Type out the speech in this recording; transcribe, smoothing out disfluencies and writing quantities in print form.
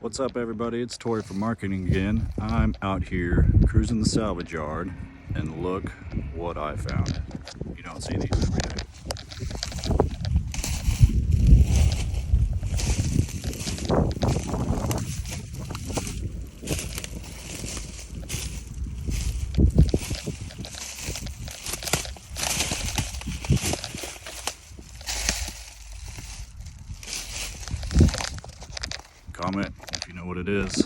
What's up, everybody? It's Tori from marketing again. I'm out here cruising the salvage yard, and look what I found. You don't see these every day. Comment if you know what it is.